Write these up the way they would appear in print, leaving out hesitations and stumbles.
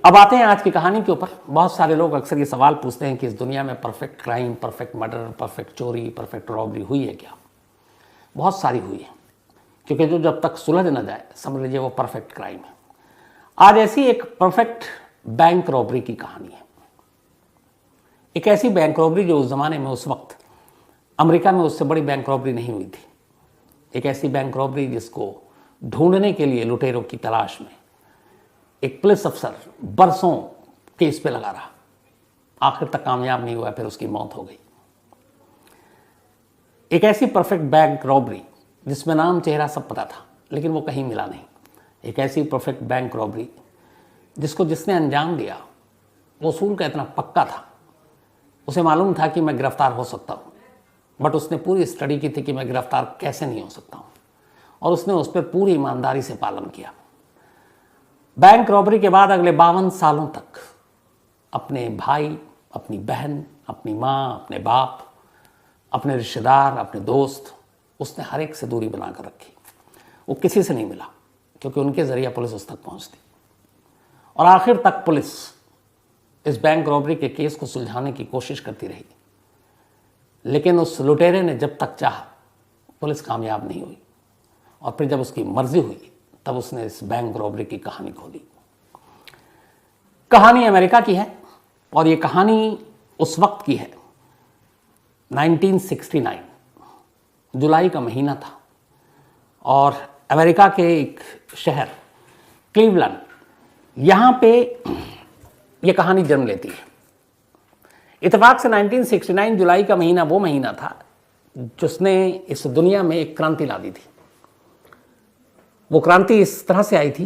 अब आते हैं आज की कहानी के ऊपर। बहुत सारे लोग अक्सर ये सवाल पूछते हैं कि इस दुनिया में perfect crime, perfect murder, perfect चोरी, परफेक्ट रॉबरी हुई है क्या? बहुत सारी हुई है, क्योंकि जो जब तक सुलझ न जाए समझ लीजिए वो परफेक्ट क्राइम है। आज ऐसी एक परफेक्ट बैंक रॉबरी की कहानी है। एक ऐसी बैंक रॉबरी जो उस जमाने में, उस वक्त अमेरिका में उससे बड़ी बैंक रॉबरी नहीं हुई थी। एक ऐसी बैंक रॉबरी जिसको ढूंढने के लिए लुटेरों की तलाश में एक पुलिस अफसर बरसों केस पे लगा रहा, आखिर तक कामयाब नहीं हुआ, फिर उसकी मौत हो गई। एक ऐसी परफेक्ट बैंक रॉबरी जिसमें नाम चेहरा सब पता था लेकिन वो कहीं मिला नहीं। एक ऐसी परफेक्ट बैंक रॉबरी जिसको जिसने अंजाम दिया वो उसूल का इतना पक्का था, उसे मालूम था कि मैं गिरफ्तार हो सकता हूँ, बट उसने पूरी स्टडी की थी कि मैं गिरफ्तार कैसे नहीं हो सकता हूँ, और उसने उस पर पूरी ईमानदारी से पालन किया। बैंक रॉबरी के बाद अगले 52 सालों तक अपने भाई, अपनी बहन, अपनी माँ, अपने बाप, अपने रिश्तेदार, अपने दोस्त, उसने हर एक से दूरी बनाकर रखी। वो किसी से नहीं मिला क्योंकि उनके जरिए पुलिस उस तक पहुंचती। और आखिर तक पुलिस इस बैंक रॉबरी के केस को सुलझाने की कोशिश करती रही, लेकिन उस लुटेरे ने जब तक चाहा पुलिस कामयाब नहीं हुई। और फिर जब उसकी मर्जी हुई तब उसने इस बैंक रॉबरी की कहानी खोली। कहानी अमेरिका की है और ये कहानी उस वक्त की है। 1969 जुलाई का महीना था और अमेरिका के एक शहर क्लीवलैंड, यहां पे ये कहानी जन्म लेती है। इत्तेफाक से 1969 जुलाई का महीना वो महीना था जिसने इस दुनिया में एक क्रांति ला दी थी। वो क्रांति इस तरह से आई थी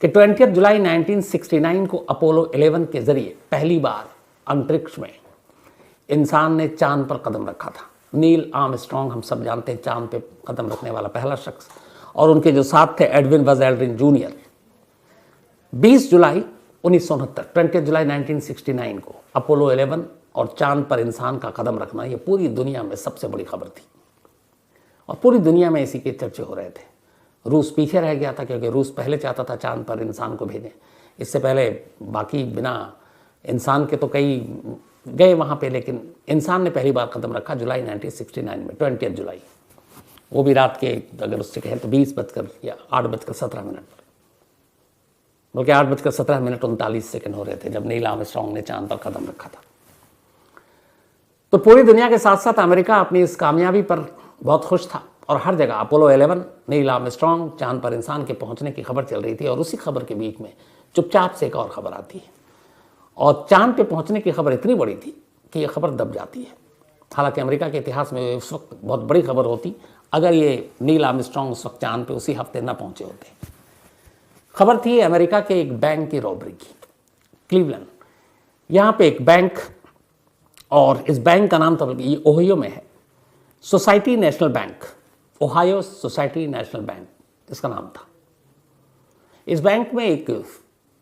कि 20 जुलाई 1969 को अपोलो 11 के जरिए पहली बार अंतरिक्ष में इंसान ने चांद पर कदम रखा था। नील आर्मस्ट्रॉन्ग, हम सब जानते हैं, चांद पे कदम रखने वाला पहला शख्स, और उनके जो साथ थे एडविन बज एल्ड्रिन जूनियर। 20 जुलाई 1969, 20 जुलाई 1969 को अपोलो 11 और चांद पर इंसान का कदम रखना, ये पूरी दुनिया में सबसे बड़ी खबर थी और पूरी दुनिया में इसी के चर्चे हो रहे थे। रूस पीछे रह गया था क्योंकि रूस पहले चाहता था चांद पर इंसान को भेजें। इससे पहले बाकी बिना इंसान के तो कई गए वहाँ पे, लेकिन इंसान ने पहली बार कदम रखा जुलाई 1969 में, 20 जुलाई, वो भी रात के, अगर उससे कहें तो 20 बजकर या 8:17 पर, बल्कि 8:17 हो रहे थे जब नील आर्मस्ट्रॉन्ग ने चांद पर कदम रखा था। तो पूरी दुनिया के साथ साथ अमेरिका अपनी इस कामयाबी पर बहुत खुश था और हर जगह अपोलो 11, नील आर्मस्ट्रॉन्ग, चांद पर इंसान के पहुंचने की खबर चल रही थी। और उसी खबर के बीच में चुपचाप से एक और खबर आती है, और चांद पे पहुंचने की खबर इतनी बड़ी थी कि यह खबर दब जाती है। हालांकि अमेरिका के इतिहास में उस वक्त बहुत बड़ी खबर होती अगर ये नील आर्मस्ट्रॉन्ग उस वक्त चांद पे उसी हफ्ते न पहुंचे होते। खबर थी अमेरिका के एक बैंक की रॉबरी की, क्लीवलैंड। यहाँ पे एक बैंक, और इस बैंक का नाम तो ये ओहियो में है, society national bank, Ohio society national bank इसका नाम था। इस बैंक में एक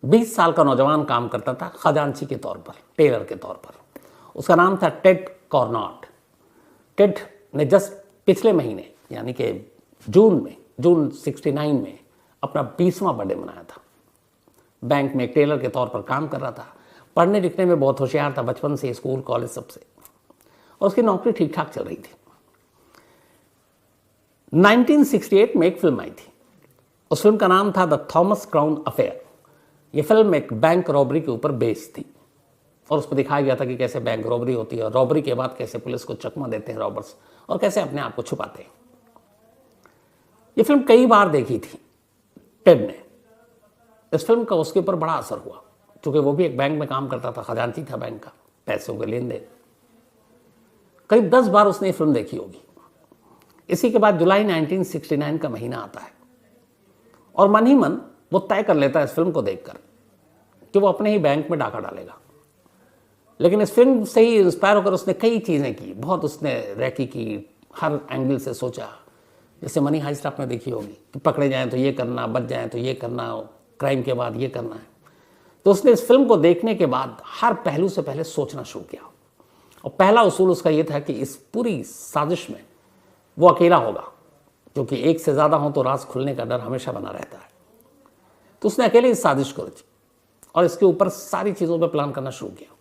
20 साल का नौजवान काम करता था खजांची के तौर पर, टेलर के तौर पर। उसका नाम था टेड कॉर्नॉट। टेड ने जस्ट पिछले महीने यानी कि जून 69 में अपना 20वां बर्थडे मनाया था। बैंक में एक टेलर के तौर पर काम कर रहा था। पढ़ने लिखने में बहुत होशियार था, बचपन से, स्कूल कॉलेज सबसे, और उसकी नौकरी ठीक ठाक चल रही थी। 1968 में एक फिल्म आई थी। उस फिल्म का नाम था द थॉमस क्राउन अफेयर। यह फिल्म एक बैंक रॉबरी के ऊपर बेस्ड थी और उसमें दिखाया गया था कि कैसे बैंक रॉबरी होती है और रॉबरी के बाद कैसे पुलिस को चकमा देते हैं रॉबर्स और कैसे अपने आप को छुपाते हैं। यह फिल्म कई बार देखी थी टेड ने। इस फिल्म का उसके ऊपर बड़ा असर हुआ क्योंकि वो भी एक बैंक में काम करता था, खजांची था बैंक का, पैसों के लेन देन। करीब 10 बार उसने ये फिल्म देखी होगी। इसी के बाद जुलाई 1969 का महीना आता है और मन ही मन वो तय कर लेता है इस फिल्म को देखकर कि वो अपने ही बैंक में डाका डालेगा। लेकिन इस फिल्म से ही इंस्पायर होकर उसने कई चीज़ें की, बहुत उसने रैकी की, हर एंगल से सोचा। जैसे मनी हाइस्ट आपने देखी होगी कि पकड़े जाएं तो ये करना, बच जाएं तो ये करना, क्राइम के बाद ये करना है। तो उसने इस फिल्म को देखने के बाद हर पहलू से पहले सोचना शुरू किया और पहला उसूल उसका ये था कि इस पूरी साजिश में वो अकेला होगा, क्योंकि एक से ज़्यादा हो तो राज खुलने का डर हमेशा बना रहता है। तो उसने अकेले इस साजिश को रची और इसके ऊपर सारी चीज़ों पर प्लान करना शुरू किया।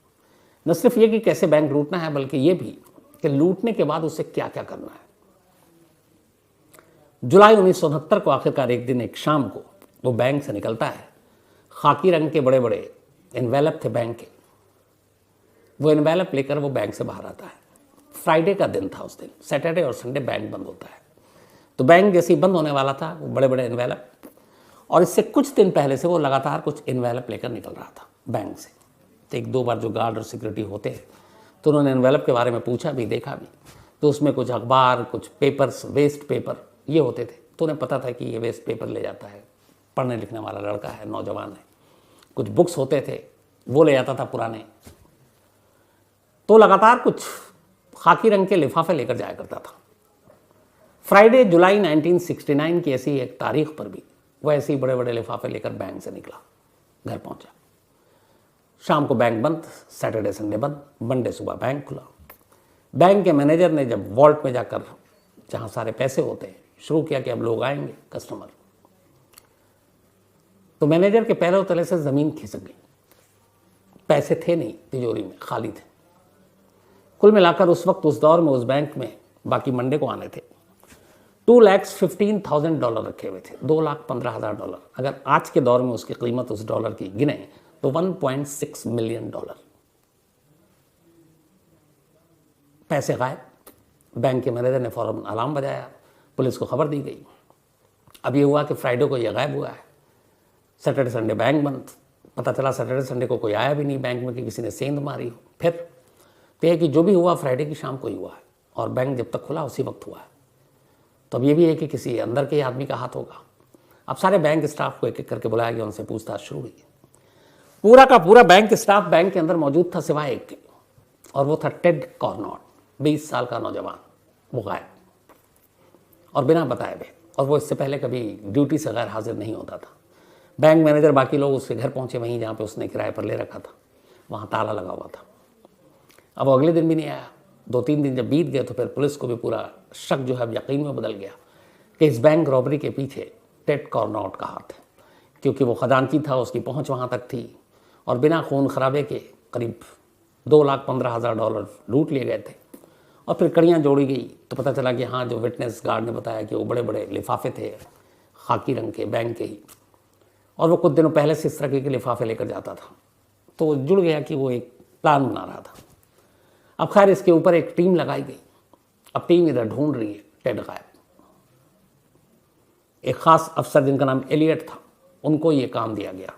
न सिर्फ ये कि कैसे बैंक लूटना है, बल्कि ये भी कि लूटने के बाद उसे क्या क्या करना है। जुलाई 1969 को आखिरकार एक दिन, एक शाम को वो बैंक से निकलता है। खाकी रंग के बड़े बड़े एनवेलप थे बैंक के। वो एनवेलप लेकर वो बैंक से बाहर आता है। फ्राइडे का दिन था उस दिन, सैटरडे और संडे बैंक बंद होता है। तो बैंक जैसे ही बंद होने वाला था, वो बड़े बड़े एनवेलप, और इससे कुछ दिन पहले से वो लगातार कुछ एनवेलप लेकर निकल रहा था बैंक से। तो एक दो बार जो गार्ड और सिक्योरिटी होते हैं, तो उन्होंने एनवेलप के बारे में पूछा भी, देखा भी, तो उसमें कुछ अखबार, कुछ पेपर्स, वेस्ट पेपर ये होते थे। तो उन्हें पता था कि ये वेस्ट पेपर ले जाता है, पढ़ने लिखने वाला लड़का है, नौजवान है। कुछ बुक्स होते थे, वो ले जाता था पुराने। तो लगातार कुछ खाकी रंग के लिफाफे लेकर जाया करता था। फ्राइडे जुलाई 1969 की ऐसी एक तारीख पर भी वो ऐसे ही बड़े बड़े लिफाफे लेकर बैंक से निकला, घर पहुंचा। शाम को बैंक बंद, सैटरडे संडे बंद, मंडे सुबह बैंक खुला। बैंक के मैनेजर ने जब वॉल्ट में जाकर, जहां सारे पैसे होते हैं, शुरू किया कि अब लोग आएंगे कस्टमर, तो मैनेजर के पैरों तले से जमीन खिसक गई। पैसे थे नहीं तिजोरी में, खाली थे। कुल मिलाकर उस वक्त, उस दौर में, उस बैंक में बाकी मंडे को आने थे $2,15,000 रखे हुए थे, $2,15,000। अगर आज के दौर में उसकी कीमत उस डॉलर की गिने तो $1.6 मिलियन। पैसे गायब। बैंक के मैनेजर ने फौरन अलार्म बजाया, पुलिस को खबर दी गई। अब ये हुआ कि फ्राइडे को ये गायब हुआ है, सैटरडे संडे बैंक बंद। पता चला सैटरडे संडे को कोई आया भी नहीं बैंक में कि किसी ने सेंध मारी हो। फिर तो कि जो भी हुआ फ्राइडे की शाम को ही हुआ है, और बैंक जब तक खुला उसी वक्त हुआ है। तो अब ये भी है कि किसी अंदर के आदमी का हाथ होगा। अब सारे बैंक स्टाफ को एक एक करके बुलाया गया, उनसे पूछताछ शुरू हुई। पूरा का पूरा बैंक स्टाफ बैंक के अंदर मौजूद था सिवाय एक के, और वो था टेड कॉर्नॉट, 20 साल का नौजवान। वो गायब और बिना बताए हुए, और वो इससे पहले कभी ड्यूटी से गैर हाजिर नहीं होता था। बैंक मैनेजर, बाकी लोग उसके घर पहुंचे, वहीं जहाँ पे उसने किराए पर ले रखा था, वहाँ ताला लगा हुआ था। अब वो अगले दिन भी नहीं आया। 2-3 दिन जब बीत गए तो फिर पुलिस को भी पूरा शक जो है यकीन में बदल गया कि इस बैंक रॉबरी के पीछे टेड कॉर्नॉट का हाथ है, क्योंकि वो खजांची था, उसकी पहुंच वहाँ तक थी, और बिना खून खराबे के करीब $2,15,000 लूट लिए गए थे। और फिर कड़ियाँ जोड़ी गई तो पता चला कि हाँ, जो विटनेस गार्ड ने बताया कि वो बड़े बड़े लिफाफे थे खाकी रंग के, बैंक के ही, और वो कुछ दिनों पहले से इस तरह के लिफाफे लेकर जाता था। तो जुड़ गया कि वो एक प्लान बना रहा था। अब खैर इसके ऊपर एक टीम लगाई गई। अब टीम इधर ढूंढ रही है, टेड गायब। एक खास अफसर जिनका नाम एलियट था, उनको ये काम दिया गया।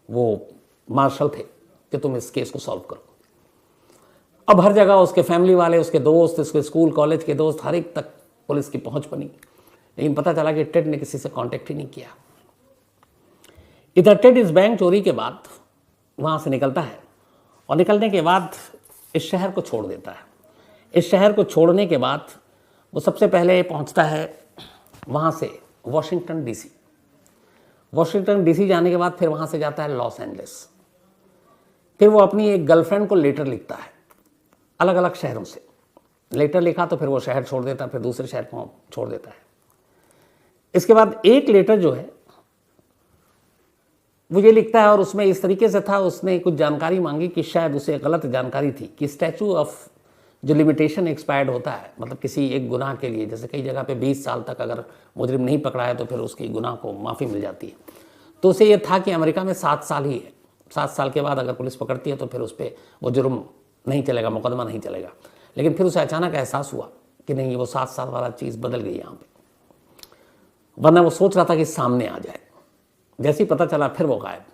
वो मार्शल थे कि तुम इस केस को सॉल्व करो। अब हर जगह उसके फैमिली वाले, उसके दोस्त, उसके स्कूल कॉलेज के दोस्त, हर एक तक पुलिस की पहुंच बनी, लेकिन पता चला कि टेड ने किसी से कांटेक्ट ही नहीं किया। इधर टेड इस बैंक चोरी के बाद वहां से निकलता है, और निकलने के बाद इस शहर को छोड़ देता है। इस शहर को छोड़ने के बाद वो सबसे पहले पहुंचता है वहाँ से वॉशिंगटन डीसी। वॉशिंगटन डीसी जाने के बाद फिर वहाँ से जाता है लॉस एंजलिस। फिर वो अपनी एक गर्लफ्रेंड को लेटर लिखता है, अलग अलग शहरों से लेटर लिखा, तो फिर वो शहर छोड़ देता है, फिर दूसरे शहर को छोड़ देता है। इसके बाद एक लेटर जो है वो ये लिखता है, और उसमें इस तरीके से था, उसने कुछ जानकारी मांगी कि शायद उसे गलत जानकारी थी कि स्टैचू ऑफ जो लिमिटेशन एक्सपायर्ड होता है, मतलब किसी एक गुनाह के लिए, जैसे कई जगह पे 20 साल तक अगर मुजरिम नहीं पकड़ा है तो फिर उसकी गुनाह को माफ़ी मिल जाती है। तो उसे ये था कि अमेरिका में 7 साल ही है, 7 साल के बाद अगर पुलिस पकड़ती है तो फिर उस पर वो जुर्म नहीं चलेगा, मुकदमा नहीं चलेगा। लेकिन फिर उसे अचानक एहसास हुआ कि नहीं, वो 7 साल वाला चीज़ बदल गई यहाँ पर, वरना वो सोच रहा था कि सामने आ जाए। जैसे ही पता चला फिर वो गायब।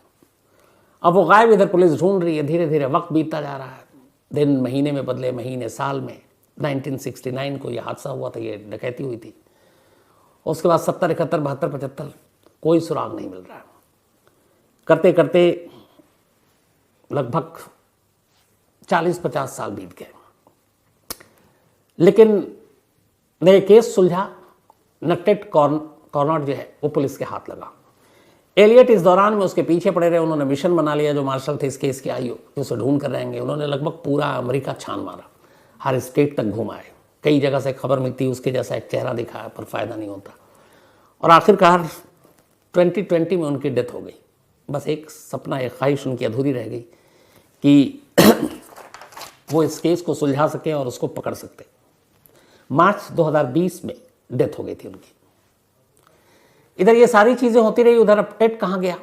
अब वो गायब, इधर पुलिस ढूंढ रही है। धीरे धीरे वक्त बीतता जा रहा है, दिन महीने में बदले, महीने साल में। 1969 को ये हादसा हुआ था, ये डकैती हुई थी। उसके बाद 70, 71, 72, 75 कोई सुराग नहीं मिल रहा। करते करते लगभग 40-50 साल बीत गए, लेकिन न ये केस सुलझा, न टेड कॉर्नॉट जो है वो पुलिस के हाथ लगा। एलियट इस दौरान में उसके पीछे पड़े रहे। उन्होंने मिशन बना लिया, जो मार्शल थे इस केस के आईओ, कि उसे ढूंढ कर रहेंगे। उन्होंने लगभग पूरा अमेरिका छान मारा, हर स्टेट तक घुमाए, कई जगह से खबर मिलती, उसके जैसा एक चेहरा दिखाया, पर फायदा नहीं होता। और आखिरकार 2020 में उनकी डेथ हो गई। बस एक सपना, एक ख्वाहिश उनकी अधूरी रह गई कि वो इस केस को सुलझा सके और उसको पकड़ सकते। मार्च 2020 में डेथ हो गई थी उनकी। इधर ये सारी चीज़ें होती रही, उधर अब टेड कहाँ गया?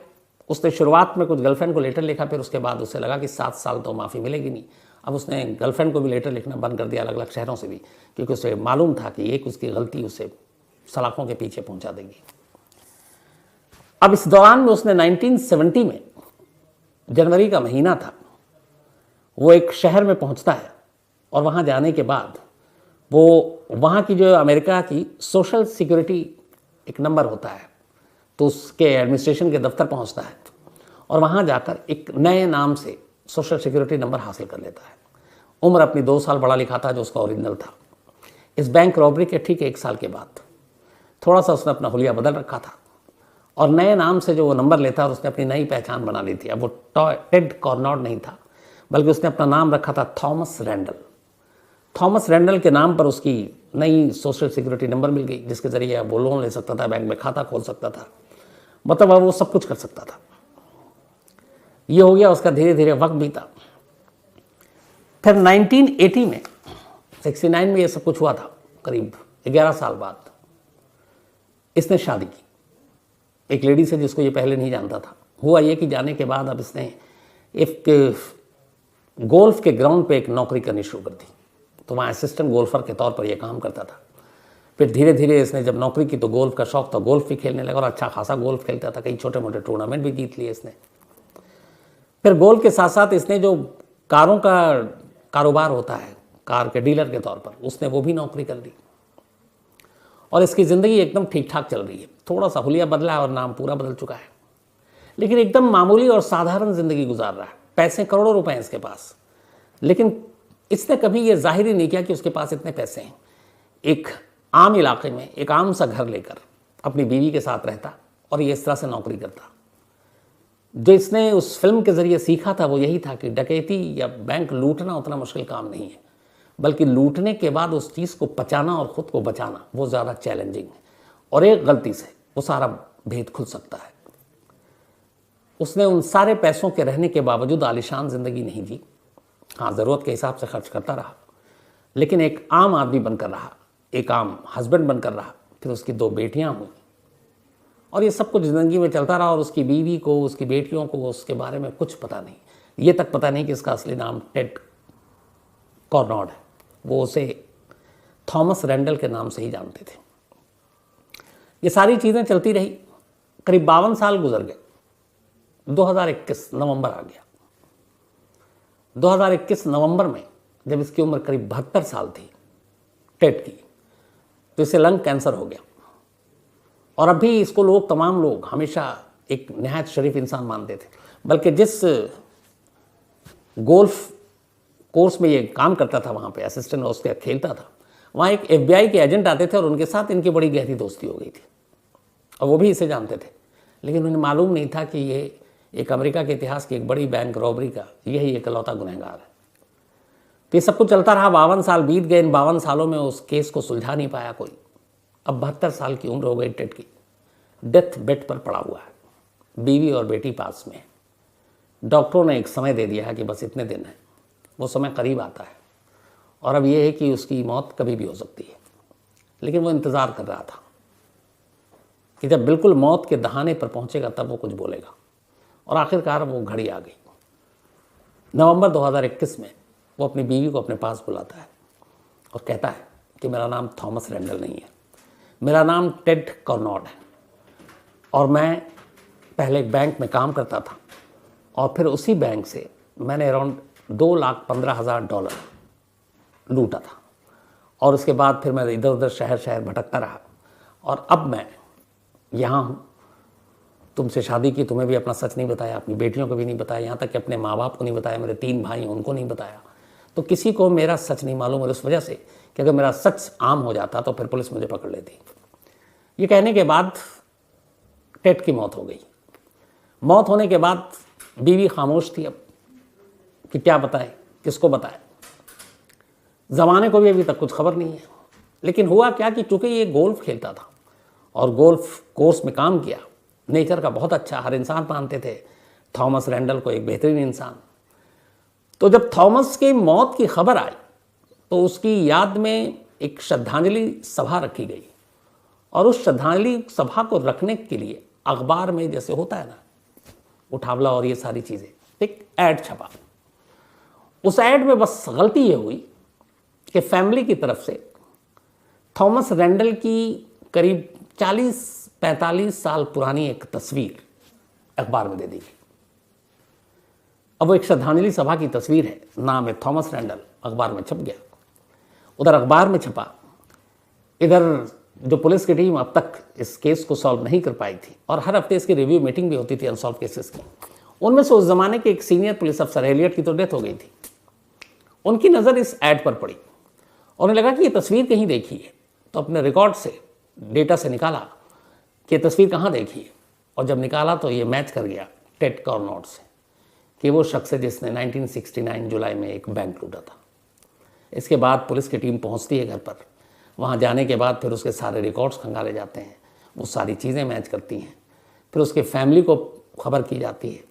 उसने शुरुआत में कुछ गर्लफ्रेंड को लेटर लिखा, फिर उसके बाद उसे लगा कि 7 साल तो माफ़ी मिलेगी नहीं। अब उसने गर्लफ्रेंड को भी लेटर लिखना बंद कर दिया, अलग अलग शहरों से भी, क्योंकि उसे मालूम था कि एक उसकी गलती उसे सलाखों के पीछे पहुंचा देगी। अब इस दौरान में उसने 1970 में, जनवरी का महीना था, वो एक शहर में पहुंचता है और वहाँ जाने के बाद वो वहाँ की जो अमेरिका की सोशल सिक्योरिटी एक नंबर होता है, तो उसके एडमिनिस्ट्रेशन के दफ्तर पहुंचता है और वहाँ जाकर एक नए नाम से सोशल सिक्योरिटी नंबर हासिल कर लेता है। उम्र अपनी 2 साल बड़ा लिखा था जो उसका ओरिजिनल था। इस बैंक रॉबरी के ठीक 1 साल के बाद थोड़ा सा उसने अपना हुलिया बदल रखा था और नए नाम से जो वो नंबर लेता और उसने अपनी नई पहचान बना ली थी। अब वो टेड कॉर्नॉड नहीं था, बल्कि उसने अपना नाम रखा था थॉमस रैंडल। थॉमस रैंडल के नाम पर उसकी नई सोशल सिक्योरिटी नंबर मिल गई, जिसके ज़रिए वो लोन ले सकता था, बैंक में खाता खोल सकता था, मतलब अब वो सब कुछ कर सकता था। ये हो गया, उसका धीरे धीरे वक्त बीता। फिर 1980 में, 69 में ये सब कुछ हुआ था, करीब 11 साल बाद इसने शादी की एक लेडी से जिसको ये पहले नहीं जानता था। हुआ ये कि जाने के बाद अब इसने एक गोल्फ के ग्राउंड पे एक नौकरी करनी शुरू कर दी, तो वहाँ असिस्टेंट गोल्फर के तौर पर यह काम करता था। फिर धीरे धीरे इसने जब नौकरी की तो गोल्फ का शौक था, गोल्फ भी खेलने लगा और अच्छा खासा गोल्फ खेलता था, कई छोटे मोटे टूर्नामेंट भी जीत लिए इसने। फिर गोल्फ के साथ साथ इसने जो कारों का कारोबार होता है, कार के डीलर के तौर पर, उसने वो भी नौकरी कर ली और इसकी ज़िंदगी एकदम ठीक ठाक चल रही है। थोड़ा सा हुलिया बदला और नाम पूरा बदल चुका है, लेकिन एकदम मामूली और साधारण ज़िंदगी गुजार रहा है। पैसे करोड़ों रुपए हैं इसके पास, लेकिन इसने कभी ये जाहिर ही नहीं किया कि उसके पास इतने पैसे हैं। एक आम इलाके में एक आम सा घर लेकर अपनी बीवी के साथ रहता और ये इस तरह से नौकरी करता। जो इसने उस फिल्म के ज़रिए सीखा था वो यही था कि डकैती या बैंक लूटना उतना मुश्किल काम नहीं है, बल्कि लूटने के बाद उस चीज़ को पचाना और ख़ुद को बचाना वो ज़्यादा चैलेंजिंग है, और एक गलती से वो सारा भेद खुल सकता है। उसने उन सारे पैसों के रहने के बावजूद आलीशान ज़िंदगी नहीं जी। हाँ, ज़रूरत के हिसाब से खर्च करता रहा, लेकिन एक आम आदमी बनकर रहा, एक आम हस्बैंड बनकर रहा। फिर उसकी 2 बेटियां हुई और ये सब कुछ ज़िंदगी में चलता रहा। और उसकी बीवी को, उसकी बेटियों को उसके बारे में कुछ पता नहीं, ये तक पता नहीं कि इसका असली नाम टेड कॉर्नॉड है। वो उसे थॉमस रैंडल के नाम से ही जानते थे। ये सारी चीज़ें चलती रही, करीब 52 साल गुजर गए। 2021 नवंबर आ गया। 2021 नवंबर में जब इसकी उम्र करीब 72 साल थी टेड की, तो इसे लंग कैंसर हो गया। और अभी इसको तमाम लोग हमेशा एक नहायत शरीफ इंसान मानते थे, बल्कि जिस गोल्फ कोर्स में ये काम करता था, वहाँ पे असिस्टेंट उसके खेलता था, वहाँ एक FBI के एजेंट आते थे और उनके साथ इनकी बड़ी गहरी दोस्ती हो गई थी और वो भी इसे जानते थे। लेकिन उन्हें मालूम नहीं था कि ये एक अमेरिका के इतिहास की एक बड़ी बैंक रॉबरी का यही इकलौता गुनहगार है। तो ये सब कुछ चलता रहा। 52 साल बीत गए। इन 52 सालों में उस केस को सुलझा नहीं पाया कोई। अब 72 साल की उम्र हो गई टेड की, डेथ बेड पर पड़ा हुआ है, बीवी और बेटी पास में है। डॉक्टरों ने एक समय दे दिया है कि बस इतने दिन है, वो समय करीब आता है और अब ये है कि उसकी मौत कभी भी हो सकती है। लेकिन वो इंतज़ार कर रहा था कि जब बिल्कुल मौत के दहाने पर पहुंचेगा तब वो कुछ बोलेगा, और आखिरकार वो घड़ी आ गई। नवंबर 2021 में वो अपनी बीवी को अपने पास बुलाता है और कहता है कि मेरा नाम थॉमस रैंडल नहीं है, मेरा नाम टेड कॉर्नॉड है, और मैं पहले एक बैंक में काम करता था और फिर उसी बैंक से मैंने अराउंड $2,15,000 लूटा था, और उसके बाद फिर मैं इधर उधर शहर शहर भटकता रहा, और अब मैं यहाँ हूँ। तुमसे शादी की, तुम्हें भी अपना सच नहीं बताया, अपनी बेटियों को भी नहीं बताया, यहाँ तक कि अपने माँ बाप को नहीं बताया, मेरे 3 भाई हैं उनको नहीं बताया। तो किसी को मेरा सच नहीं मालूम है, उस वजह से कि अगर मेरा सच आम हो जाता तो फिर पुलिस मुझे पकड़ लेती। ये कहने के बाद टेड की मौत हो गई। मौत होने के बाद बीवी खामोश थी अब कि क्या बताए, किसको बताए। ज़माने को भी अभी तक कुछ खबर नहीं है। लेकिन हुआ क्या कि चूँकि ये गोल्फ खेलता था और गोल्फ कोर्स में काम किया, नेचर का बहुत अच्छा, हर इंसान मानते थे थॉमस रैंडल को एक बेहतरीन इंसान। तो जब थॉमस की मौत की खबर आई तो उसकी याद में एक श्रद्धांजलि सभा रखी गई, और उस श्रद्धांजलि सभा को रखने के लिए अखबार में जैसे होता है ना उठावला और ये सारी चीज़ें, एक ऐड छपा। उस ऐड में बस गलती ये हुई कि फैमिली की तरफ से थॉमस रैंडल की करीब 40-45 साल पुरानी एक तस्वीर अखबार में दे दी गई। अब वो एक श्रद्धांजलि सभा की तस्वीर है, नाम है थॉमस रैंडल, अखबार में छप गया। उधर अखबार में छपा, इधर जो पुलिस की टीम अब तक इस केस को सॉल्व नहीं कर पाई थी, और हर हफ्ते इसकी रिव्यू मीटिंग भी होती थी अनसॉल्व केसेस की, उनमें से उस जमाने के एक सीनियर पुलिस अफसर एलियट की तो डेथ हो गई थी। उनकी नज़र इस ऐड पर पड़ी और उन्हें लगा कि ये तस्वीर कहीं देखी है, तो अपने रिकॉर्ड से डेटा से निकाला कि ये तस्वीर कहाँ देखी है, और जब निकाला तो ये मैच कर गया टेड कॉर्नोट से कि वो शख्स है जिसने 1969 जुलाई में एक बैंक लूटा था। इसके बाद पुलिस की टीम पहुंचती है घर पर। वहां जाने के बाद फिर उसके सारे रिकॉर्ड्स खंगाले जाते हैं, वो सारी चीज़ें मैच करती हैं। फिर उसके फैमिली को खबर की जाती है।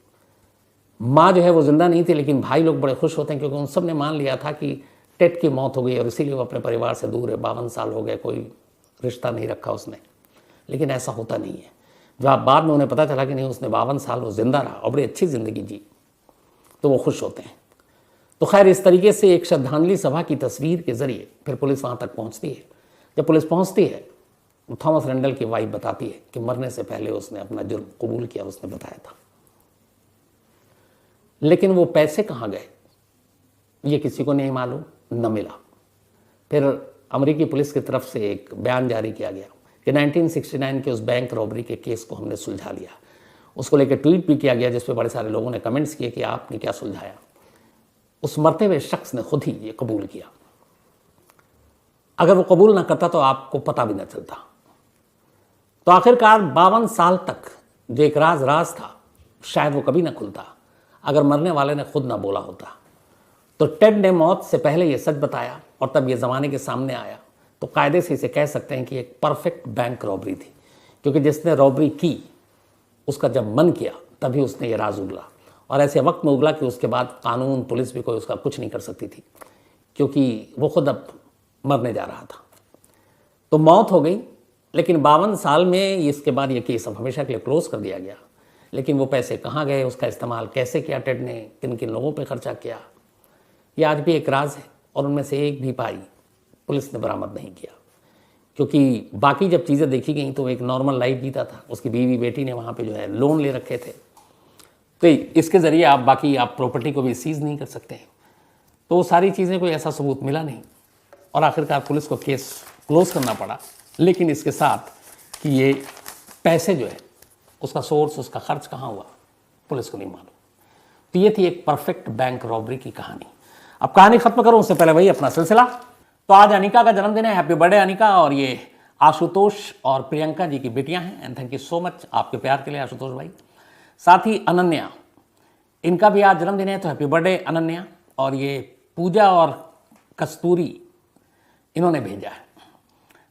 माँ जो है वो जिंदा नहीं थी, लेकिन भाई लोग बड़े खुश होते हैं क्योंकि उन सब ने मान लिया था कि टेड की मौत हो गई और इसीलिए वो अपने परिवार से दूर है। 52 साल हो गए, कोई रिश्ता नहीं रखा उसने। लेकिन ऐसा होता नहीं है। जब बाद में उन्हें पता चला कि नहीं, उसने 52 साल वो जिंदा रहा और बड़ी अच्छी ज़िंदगी जी, तो वो खुश होते हैं। तो खैर, इस तरीके से एक श्रद्धांजलि सभा की तस्वीर के ज़रिए फिर पुलिस वहाँ तक पहुँचती है। जब पुलिस पहुँचती है तो थॉमस रैंडल की वाइफ बताती है कि मरने से पहले उसने अपना जुर्म कबूल किया, उसने बताया था। लेकिन वो पैसे कहाँ गए ये किसी को नहीं मालूम, न मिला। फिर अमेरिकी पुलिस की तरफ से एक बयान जारी किया गया कि 1969 के उस बैंक रॉबरी के केस को हमने सुलझा लिया। उसको लेकर ट्वीट भी किया गया जिस पे बड़े सारे लोगों ने कमेंट्स किए कि आपने क्या सुलझाया। उस मरते हुए शख्स ने खुद ही ये कबूल किया। अगर वो कबूल ना करता तो आपको पता भी ना चलता। तो आखिरकार 52 साल तक जो एक राज था, शायद वो कभी ना खुलता अगर मरने वाले ने खुद ना बोला होता। तो टेड ने मौत से पहले ये सच बताया और तब ये ज़माने के सामने आया, तो कायदे से इसे कह सकते हैं कि एक परफेक्ट बैंक रॉबरी थी, क्योंकि जिसने रॉबरी की उसका जब मन किया तभी उसने ये राज उगला, और ऐसे वक्त में उगला कि उसके बाद कानून पुलिस भी कोई उसका कुछ नहीं कर सकती थी, क्योंकि वो खुद अब मरने जा रहा था। तो मौत हो गई, लेकिन 52 साल में इसके बाद ये केस अब हमेशा के लिए क्लोज कर दिया गया। लेकिन वो पैसे कहाँ गए, उसका इस्तेमाल कैसे किया टेड ने, किन किन लोगों पे खर्चा किया, ये आज भी एक राज है। और उनमें से एक भी पाई पुलिस ने बरामद नहीं किया, क्योंकि बाकी जब चीज़ें देखी गई तो एक नॉर्मल लाइफ जीता था। उसकी बीवी बेटी ने वहाँ पे जो है लोन ले रखे थे, तो इसके ज़रिए आप प्रॉपर्टी को भी सीज नहीं कर सकते हैं। तो सारी चीज़ें कोई ऐसा सबूत मिला नहीं और आखिरकार पुलिस को केस क्लोज करना पड़ा। लेकिन इसके साथ कि ये पैसे जो है उसका सोर्स, उसका खर्च कहाँ हुआ, पुलिस को नहीं मालूम। तो ये थी एक परफेक्ट बैंक रॉबरी की कहानी। अब कहानी खत्म करूं उससे पहले वही अपना सिलसिला। तो आज अनिका का जन्मदिन है, हैप्पी बर्थडे अनिका। और ये आशुतोष और प्रियंका जी की बेटियां हैं, and thank you so much आपके प्यार के लिए आशुतोष भाई। साथ ही अनन्या, इनका भी आज जन्मदिन है, तो हैप्पी बर्थडे अनन्या। और ये पूजा और कस्तूरी इन्होंने भेजा है।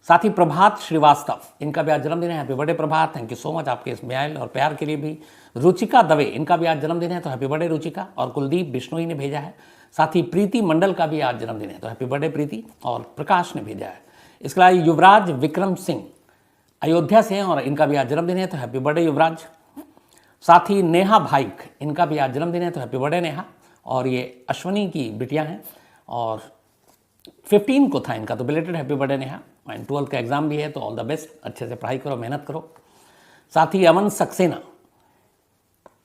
साथ ही प्रभात श्रीवास्तव, इनका भी आज जन्मदिन है, happy birthday Prabhat, thank you so much आपके इस मेल और प्यार के लिए भी। रुचिका दवे, इनका भी आज जन्मदिन है, तो हैप्पी बर्थडे रुचिका। और कुलदीप बिश्नोई ने भेजा है। साथ ही प्रीति मंडल का भी आज जन्मदिन है, तो हैप्पी बर्थडे प्रीति। और प्रकाश ने भेजा है। इसके अलावा युवराज विक्रम सिंह अयोध्या से हैं और इनका भी आज जन्मदिन है, तो हैप्पी बर्थडे युवराज। साथ ही नेहा भाइक, इनका भी आज जन्मदिन है, तो हैप्पी बर्थडे नेहा। और ये अश्वनी की बिटिया हैं और 15 को था इनका, तो belated happy birthday Neha. And 12th का एग्जाम भी है, तो ऑल द बेस्ट, अच्छे से पढ़ाई करो, मेहनत करो। साथ ही अमन सक्सेना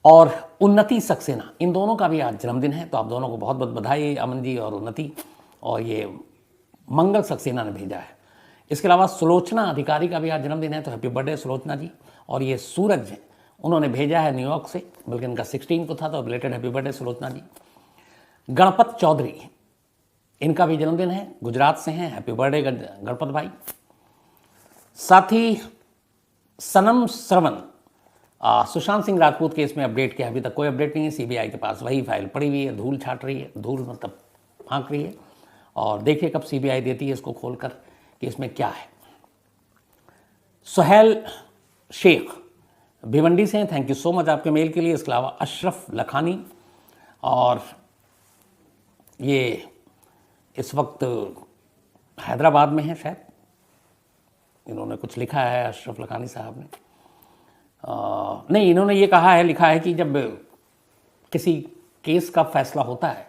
और उन्नति सक्सेना, इन दोनों का भी आज जन्मदिन है, तो आप दोनों को बहुत बहुत बधाई, अमन जी और उन्नति। और ये मंगल सक्सेना ने भेजा है। इसके अलावा सुलोचना अधिकारी का भी आज जन्मदिन है, तो हैप्पी बर्थडे सुलोचना जी। और ये सूरज हैं, उन्होंने भेजा है न्यूयॉर्क से, बल्कि इनका 16 को था, तो बिलेटेड हैप्पी बर्थडे सुलोचना जी। गणपत चौधरी, इनका भी जन्मदिन है, गुजरात से हैं, हैप्पी बर्थडे गणपत भाई। साथ ही सनम श्रवण, सुशांत सिंह राजपूत केस में अपडेट किया, अभी तक कोई अपडेट नहीं है। सीबीआई के पास वही फाइल पड़ी हुई है, धूल छाट रही है, धूल मतलब फांक रही है। और देखिए कब सीबीआई देती है इसको खोलकर कि इसमें क्या है। सुहेल शेख, भिवंडी से हैं, थैंक यू सो मच आपके मेल के लिए। इसके अलावा अशरफ लखानी, और ये इस वक्त हैदराबाद में हैं शायद, इन्होंने कुछ लिखा है अशरफ लखानी साहब ने। नहीं, इन्होंने ये कहा है, लिखा है कि जब किसी केस का फैसला होता है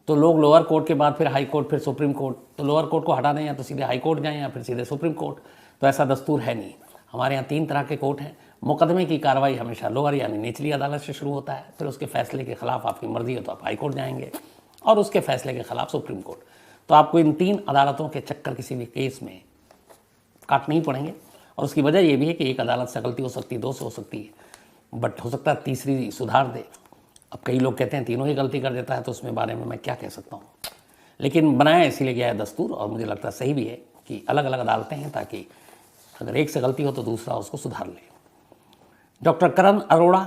तो लोग लोअर कोर्ट के बाद फिर हाई कोर्ट, फिर सुप्रीम कोर्ट, तो लोअर कोर्ट को हटा दें या तो सीधे हाई कोर्ट जाएं या फिर सीधे सुप्रीम कोर्ट। तो ऐसा दस्तूर है नहीं। हमारे यहाँ 3 तरह के कोर्ट हैं। मुकदमे की कार्रवाई हमेशा लोअर यानी निचली अदालत से शुरू होता है, फिर उसके फैसले के खिलाफ आपकी मर्जी हो तो आप हाई कोर्ट जाएंगे, और उसके फैसले के खिलाफ सुप्रीम कोर्ट। तो आपको इन 3 अदालतों के चक्कर किसी भी केस में काट नहीं पड़ेंगे। और उसकी वजह ये भी है कि एक अदालत से गलती हो सकती है, 2 से हो सकती है, बट हो सकता है तीसरी सुधार दे। अब कई लोग कहते हैं तीनों ही गलती कर देता है, तो उसमें बारे में मैं क्या कह सकता हूँ। लेकिन बनाया इसीलिए गया है दस्तूर, और मुझे लगता है सही भी है कि अलग अलग अदालतें हैं, ताकि अगर एक से गलती हो तो दूसरा उसको सुधार ले। डॉक्टर करण अरोड़ा,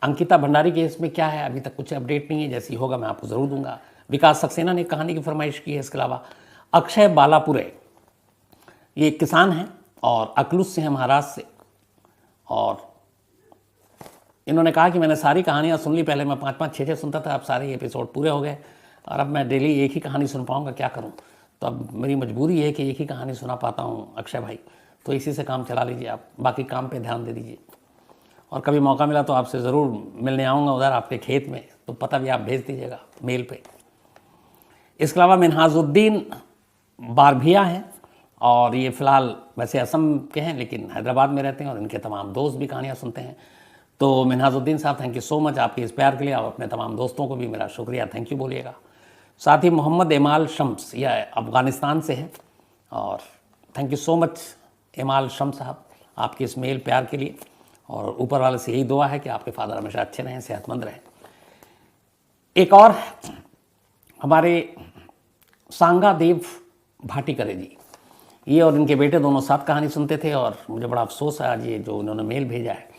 अंकिता भंडारी केस में क्या है, अभी तक कुछ अपडेट नहीं है। जैसी होगा मैं आपको ज़रूर दूंगा। विकास सक्सेना ने कहानी की फरमाइश की है। इसके अलावा अक्षय बालापुरे, ये एक किसान हैं और अकलूज से हैं, महाराष्ट्र से, और इन्होंने कहा कि मैंने सारी कहानियाँ सुन ली। पहले मैं 5-5, 6-6 सुनता था, अब सारे एपिसोड पूरे हो गए और अब मैं डेली एक ही कहानी सुन पाऊँगा, क्या करूँ। तो अब मेरी मजबूरी है कि एक ही कहानी सुना पाता हूँ अक्षय भाई, तो इसी से काम चला लीजिए आप, बाकी काम पे ध्यान दे दीजिए। और कभी मौका मिला तो आपसे ज़रूर मिलने आऊँगा उधर आपके खेत में, तो पता भी आप भेज दीजिएगा मेल पे। इसके अलावा मिनहाजुद्दीन बारभिया हैं, और ये फ़िलहाल वैसे असम के हैं लेकिन हैदराबाद में रहते हैं, और इनके तमाम दोस्त भी कहानियाँ सुनते हैं। तो मिनहाजुद्दीन साहब, थैंक यू सो मच आपके इस प्यार के लिए, और अपने तमाम दोस्तों को भी मेरा शुक्रिया, थैंक यू बोलिएगा। साथ ही मोहम्मद एमाल शम्स, यह अफ़गानिस्तान से हैं, और thank you so much Emal Shams साहब आपके इस मेल प्यार के लिए, और ऊपर वाले से यही दुआ है कि आपके फादर हमेशा अच्छे रहें, सेहतमंद रहें। एक और हमारे सांगा देव भाटीकरे जी, ये और इनके बेटे दोनों साथ कहानी सुनते थे, और मुझे बड़ा अफसोस है आज ये जो इन्होंने मेल भेजा है।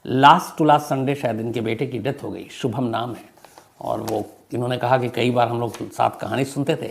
लास्ट टू लास्ट संडे शायद इनके बेटे की डेथ हो गई, शुभम नाम है, और वो इन्होंने कहा कि कई बार हम लोग साथ कहानी सुनते थे।